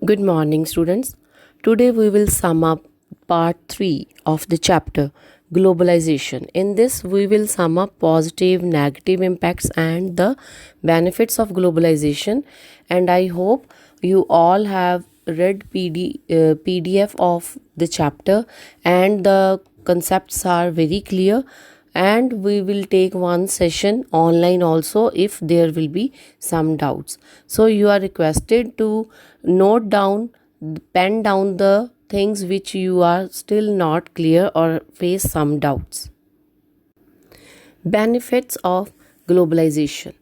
Good morning, students. Today we will sum up part 3 of the chapter Globalization. In this, we will sum up positive, negative impacts, and the benefits of globalization. And I hope you all have read PDF of the chapter, and the concepts are very clear. And we will take one session online also if there will be some doubts. So you are requested to note down, pen down the things which you are still not clear or face some doubts. Benefits of globalization.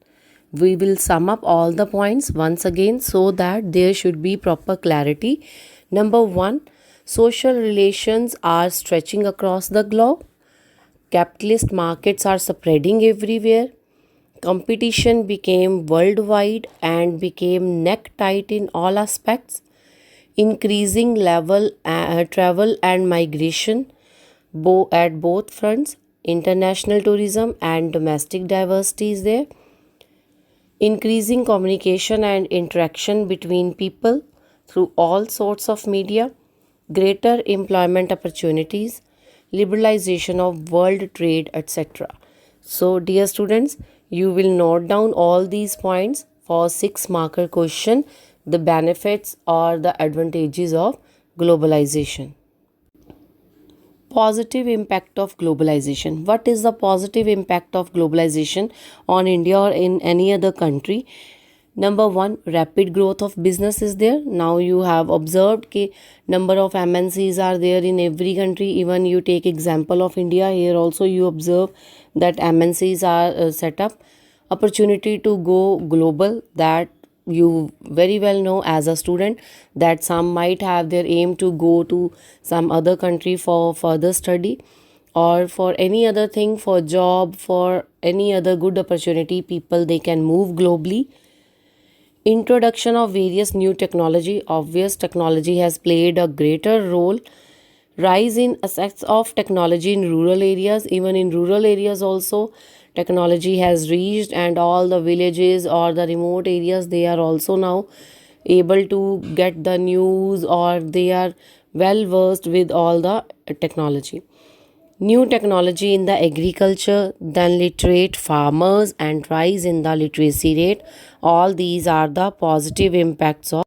We will sum up all the points once again so that there should be proper clarity. Number 1, social relations are stretching across the globe. Capitalist markets are spreading everywhere. Competition became worldwide and became neck tight in all aspects. Increasing level travel and migration at both fronts. International tourism and domestic diversity is there. Increasing communication and interaction between people through all sorts of media. Greater employment opportunities, liberalization of world trade, etc. So, dear students, you will note down all these points for 6 marker question, the benefits or the advantages of globalization. Positive impact of globalization. What is the positive impact of globalization on India or in any other country? Number 1, rapid growth of business is there. Now you have observed that number of MNCs are there in every country. Even you take example of India, here also you observe that MNCs are set up. Opportunity to go global, that you very well know as a student that some might have their aim to go to some other country for further study or for any other thing, for job, for any other good opportunity. People, they can move globally. Introduction of various new technology. Obvious technology has played a greater role. Rise in access of technology in rural areas. Even in rural areas also technology has reached, and all the villages or the remote areas, they are also now able to get the news, or they are well versed with all the technology. New technology in the agriculture, then literate farmers and rise in the literacy rate. All these are the positive impacts of.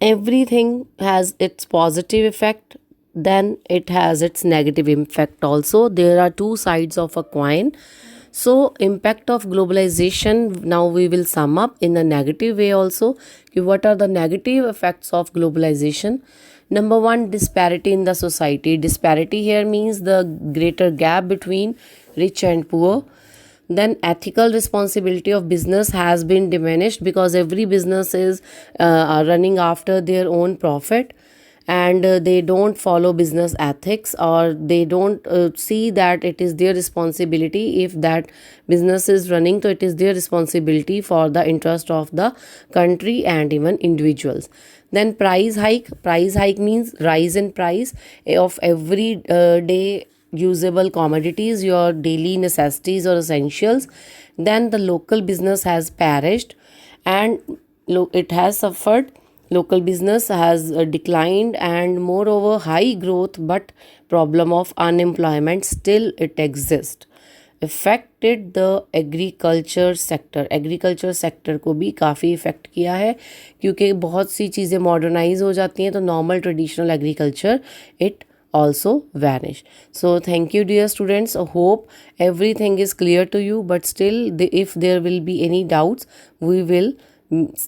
Everything has its positive effect, then it has its negative impact also. There are two sides of a coin. So impact of globalization, now we will sum up in a negative way also. What are the negative effects of globalization? Number 1, disparity in the society. Disparity here means the greater gap between rich and poor. Then ethical responsibility of business has been diminished because every business is running after their own profit, and they don't follow business ethics, or they don't see that it is their responsibility. If that business is running, so it is their responsibility for the interest of the country and even individuals. Then price hike means rise in price of every day usable commodities, your daily necessities or essentials. Then the local business has perished, and it has suffered. Local business has declined, and moreover high growth but problem of unemployment still it exists. Affected the agriculture sector. Agriculture sector को भी काफ़ी effect किया है, क्योंकि बहुत सी चीज़ें modernise हो जाती हैं, तो normal traditional agriculture it also vanish. So thank you, dear students. Hope everything is clear to you, but still if there will be any doubts, we will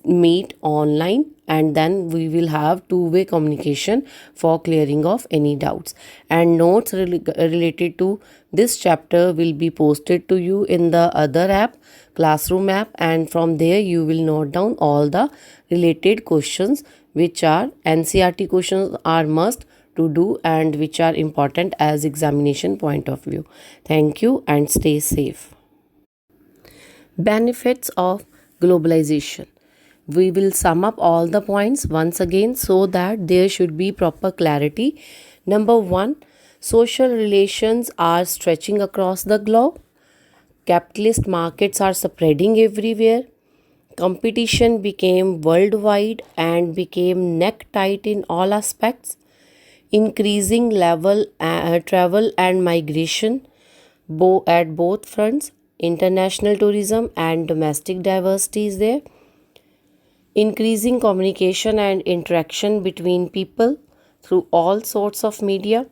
meet online, and then we will have two-way communication for clearing of any doubts, and notes related to this chapter will be posted to you in the other app, classroom app, and from there you will note down all the related questions, which are NCERT questions are must to do and which are important as examination point of view. Thank you and stay safe. Benefits of globalization. We will sum up all the points once again so that there should be proper clarity. Number 1, social relations are stretching across the globe. Capitalist markets are spreading everywhere. Competition became worldwide and became neck tight in all aspects. Increasing level travel and migration at both fronts. International tourism and domestic diversity is there. Increasing communication and interaction between people through all sorts of media,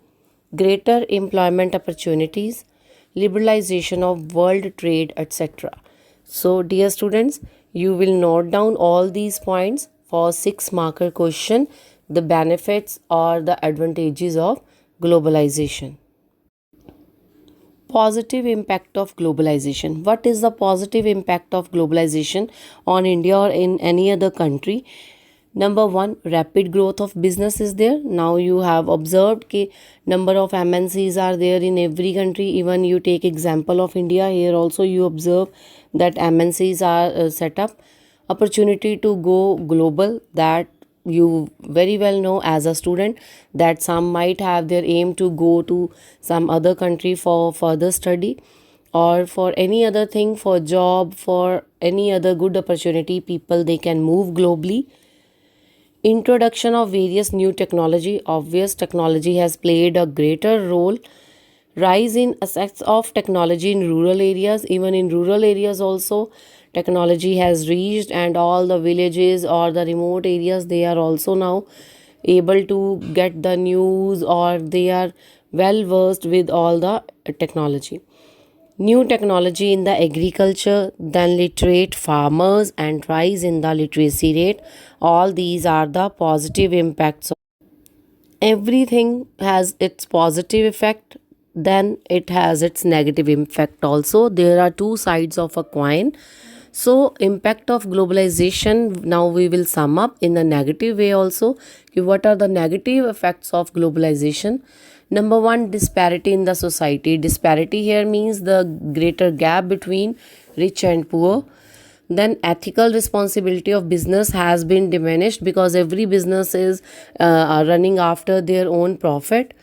greater employment opportunities, liberalization of world trade, etc. So, dear students, you will note down all these points for 6 marker question, the benefits or the advantages of globalization. Positive impact of globalization. What is the positive impact of globalization on India or in any other country? Number one, rapid growth of business is there. Now you have observed that number of MNCs are there in every country. Even you take example of India, here also you observe that MNCs are set up. Opportunity to go global, that you very well know as a student, that some might have their aim to go to some other country for further study or for any other thing, for job, for any other good opportunity. People, they can move globally. Introduction of various new technology. Obvious technology has played a greater role. Rise in access of technology in rural areas. Even in rural areas also technology has reached, and all the villages or the remote areas, they are also now able to get the news, or they are well versed with all the technology. New technology in the agriculture, then literate farmers and rise in the literacy rate. All these are the positive impacts. Everything has its positive effect, then it has its negative impact also. There are two sides of a coin. So, impact of globalization, now we will sum up in the negative way also. What are the negative effects of globalization? Number one, disparity in the society. Disparity here means the greater gap between rich and poor. Then ethical responsibility of business has been diminished, because every business is running after their own profit,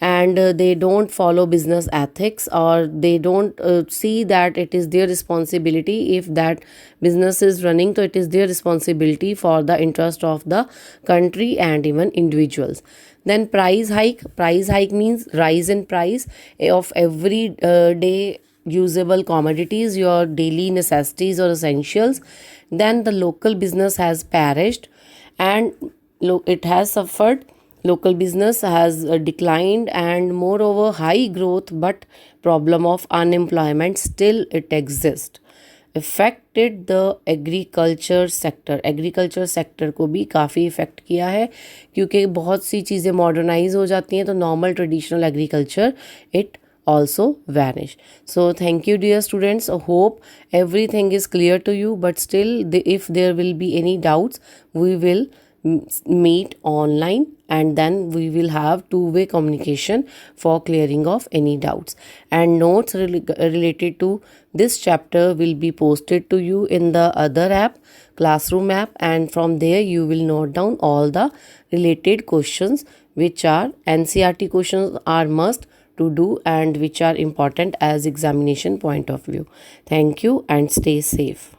and they don't follow business ethics, or they don't see that it is their responsibility. If that business is running, so it is their responsibility for the interest of the country and even individuals. Then price hike means rise in price of every day usable commodities, your daily necessities or essentials. Then the local business has perished, and it has suffered. Local business has declined, and moreover high growth, but problem of unemployment still it exists. Affected the agriculture sector को भी काफ़ी effect किया है, क्योंकि बहुत सी चीज़ें modernise हो जाती हैं, तो normal traditional agriculture it also vanish. So thank you dear students, hope everything is clear to you, but still if there will be any doubts, we will meet online, and then we will have two-way communication for clearing of any doubts, and notes related to this chapter will be posted to you in the other app, Classroom app, and from there you will note down all the related questions, which are NCERT questions are must to do, and which are important as examination point of view. Thank you and stay safe.